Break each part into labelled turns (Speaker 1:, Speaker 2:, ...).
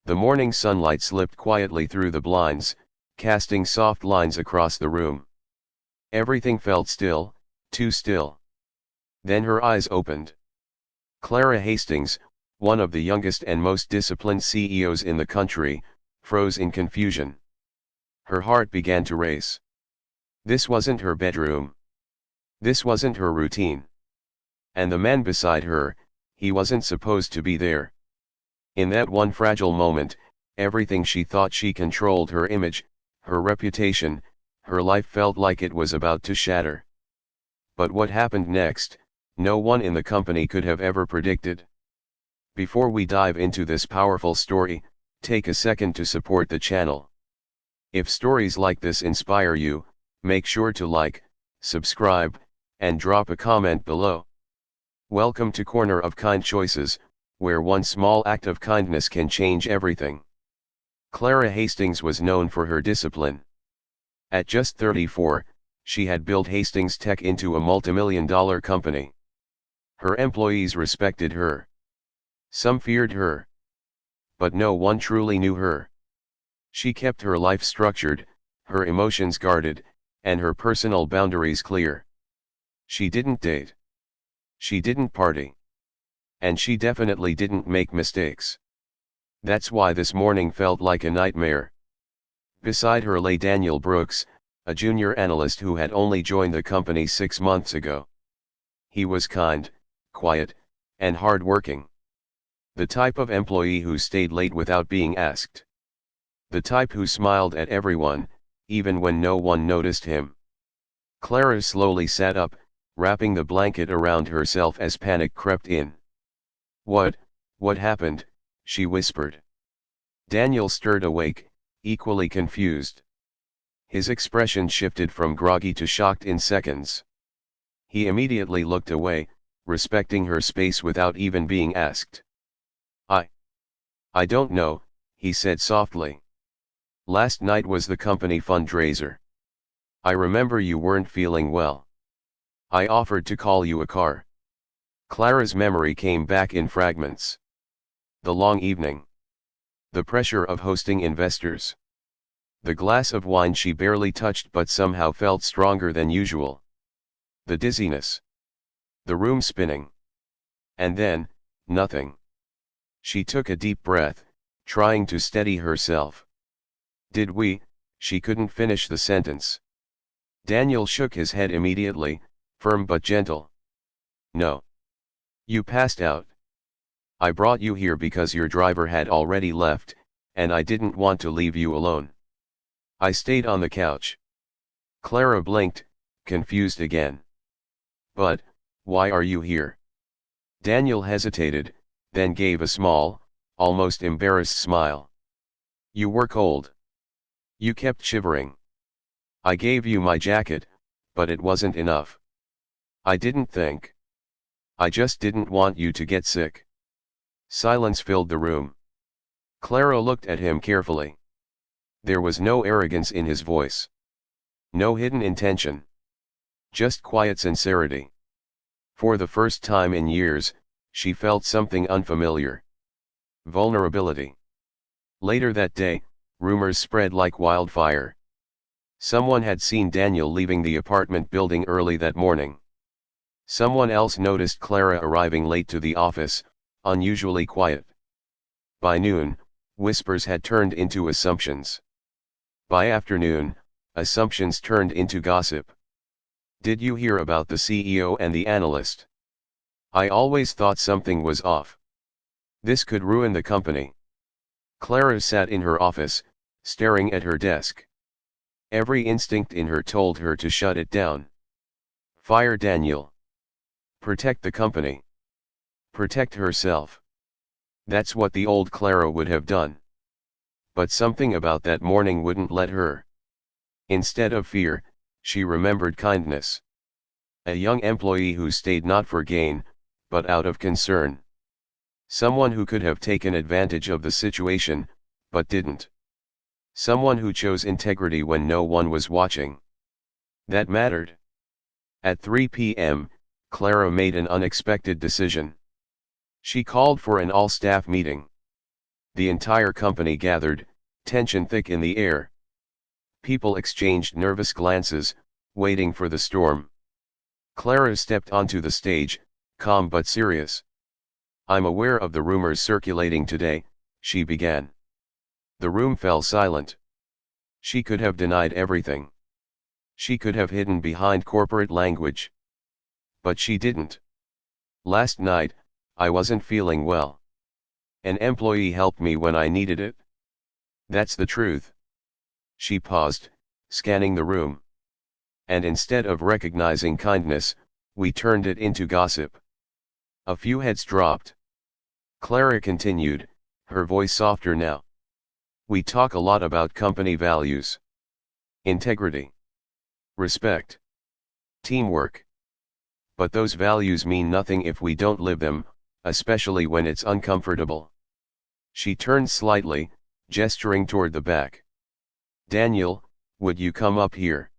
Speaker 1: The morning sunlight slipped quietly through the blinds, casting soft lines across the room. Everything felt still, too still. Then her eyes opened. Clara Hastings, one of the youngest and most disciplined CEOs in the country, froze in confusion. Her heart began to race. This wasn't her bedroom. This wasn't her routine. And the man beside her, he wasn't supposed to be there. In that one fragile moment, everything she thought she controlled, her image, her reputation, her life, felt like it was about to shatter. But what happened next, no one in the company could have ever predicted. Before we dive into this powerful story, take a second to support the channel. If stories like this inspire you, make sure to like, subscribe, and drop a comment below. Welcome to Corner of Kind Choices, where one small act of kindness can change everything. Clara Hastings was known for her discipline. At just 34, she had built Hastings Tech into a multimillion-dollar company. Her employees respected her. Some feared her. But no one truly knew her. She kept her life structured, her emotions guarded, and her personal boundaries clear. She didn't date. She didn't party. And she definitely didn't make mistakes. That's why this morning felt like a nightmare. Beside her lay Daniel Brooks, a junior analyst who had only joined the company 6 months ago. He was kind, quiet, and hard-working. The type of employee who stayed late without being asked. The type who smiled at everyone, even when no one noticed him. Clara slowly sat up, wrapping the blanket around herself as panic crept in. What happened?" she whispered. Daniel stirred awake, equally confused. His expression shifted from groggy to shocked in seconds. He immediately looked away, respecting her space without even being asked. I don't know," he said softly. "Last night was the company fundraiser. I remember you weren't feeling well. I offered to call you a car." Clara's memory came back in fragments. The long evening. The pressure of hosting investors. The glass of wine she barely touched but somehow felt stronger than usual. The dizziness. The room spinning. And then, nothing. She took a deep breath, trying to steady herself. She couldn't finish the sentence. Daniel shook his head immediately, firm but gentle. "No. You passed out. I brought you here because your driver had already left, and I didn't want to leave you alone. I stayed on the couch." Clara blinked, confused again. "But, why are you here?" Daniel hesitated, then gave a small, almost embarrassed smile. "You were cold. You kept shivering. I gave you my jacket, but it wasn't enough. I didn't think. I just didn't want you to get sick." Silence filled the room. Clara looked at him carefully. There was no arrogance in his voice. No hidden intention. Just quiet sincerity. For the first time in years, she felt something unfamiliar. Vulnerability. Later that day, rumors spread like wildfire. Someone had seen Daniel leaving the apartment building early that morning. Someone else noticed Clara arriving late to the office, unusually quiet. By noon, whispers had turned into assumptions. By afternoon, assumptions turned into gossip. "Did you hear about the CEO and the analyst? I always thought something was off. This could ruin the company." Clara sat in her office, staring at her desk. Every instinct in her told her to shut it down. Fire Daniel. Protect the company. Protect herself. That's what the old Clara would have done. But something about that morning wouldn't let her. Instead of fear, she remembered kindness. A young employee who stayed not for gain, but out of concern. Someone who could have taken advantage of the situation, but didn't. Someone who chose integrity when no one was watching. That mattered. At 3 p.m., Clara made an unexpected decision. She called for an all-staff meeting. The entire company gathered, tension thick in the air. People exchanged nervous glances, waiting for the storm. Clara stepped onto the stage, calm but serious. "I'm aware of the rumors circulating today," she began. The room fell silent. She could have denied everything. She could have hidden behind corporate language. But she didn't. "Last night, I wasn't feeling well. An employee helped me when I needed it. That's the truth." She paused, scanning the room. "And instead of recognizing kindness, we turned it into gossip." A few heads dropped. Clara continued, her voice softer now. "We talk a lot about company values. Integrity. Respect. Teamwork. But those values mean nothing if we don't live them, especially when it's uncomfortable." She turned slightly, gesturing toward the back. "Daniel, would you come up here?"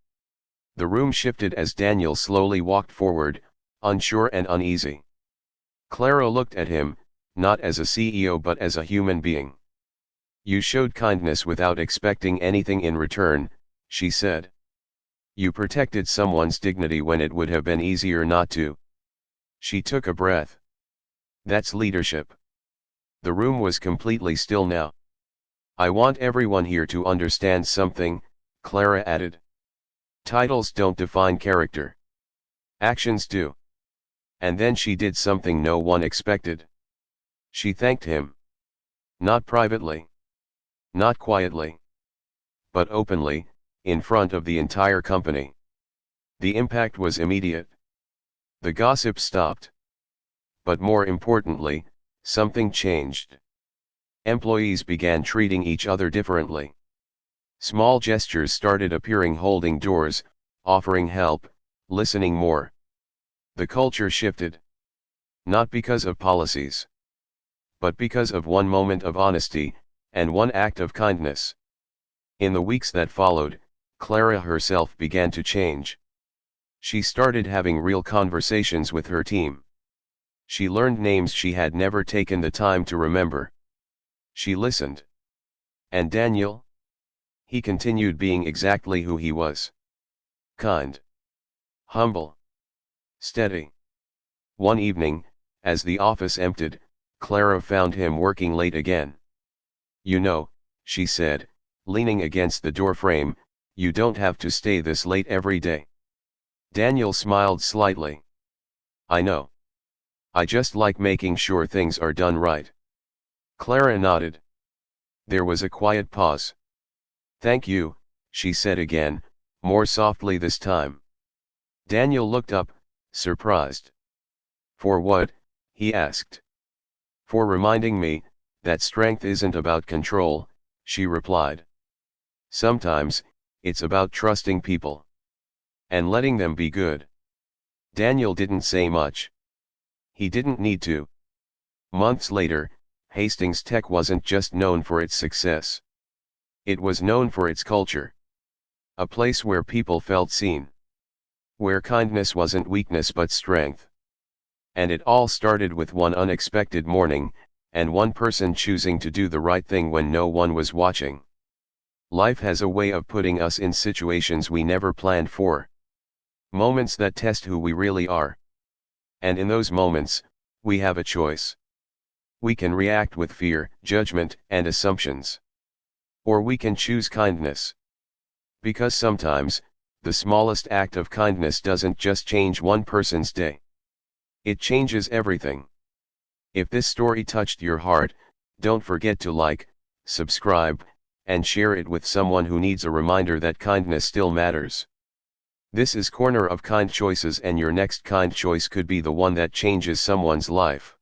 Speaker 1: The room shifted as Daniel slowly walked forward, unsure and uneasy. Clara looked at him, not as a CEO but as a human being. "You showed kindness without expecting anything in return," she said. "You protected someone's dignity when it would have been easier not to." She took a breath. "That's leadership." The room was completely still now. "I want everyone here to understand something," Clara added. "Titles don't define character. Actions do." And then she did something no one expected. She thanked him. Not privately. Not quietly. But openly, in front of the entire company. The impact was immediate. The gossip stopped. But more importantly, something changed. Employees began treating each other differently. Small gestures started appearing, holding doors, offering help, listening more. The culture shifted. Not because of policies. But because of one moment of honesty, and one act of kindness. In the weeks that followed, Clara herself began to change. She started having real conversations with her team. She learned names she had never taken the time to remember. She listened. And Daniel? He continued being exactly who he was. Kind. Humble. Steady. One evening, as the office emptied, Clara found him working late again. "You know," she said, leaning against the doorframe, "you don't have to stay this late every day." Daniel smiled slightly. "I know. I just like making sure things are done right." Clara nodded. There was a quiet pause. "Thank you," she said again, more softly this time. Daniel looked up, surprised. "For what?" he asked. "For reminding me that strength isn't about control," she replied. "Sometimes, it's about trusting people. And letting them be good." Daniel didn't say much. He didn't need to. Months later, Hastings Tech wasn't just known for its success. It was known for its culture. A place where people felt seen. Where kindness wasn't weakness but strength. And it all started with one unexpected morning, and one person choosing to do the right thing when no one was watching. Life has a way of putting us in situations we never planned for. Moments that test who we really are. And in those moments, we have a choice. We can react with fear, judgment, and assumptions. Or we can choose kindness. Because sometimes, the smallest act of kindness doesn't just change one person's day. It changes everything. If this story touched your heart, don't forget to like, subscribe, and share it with someone who needs a reminder that kindness still matters. This is Corner of Kind Choices, and your next kind choice could be the one that changes someone's life.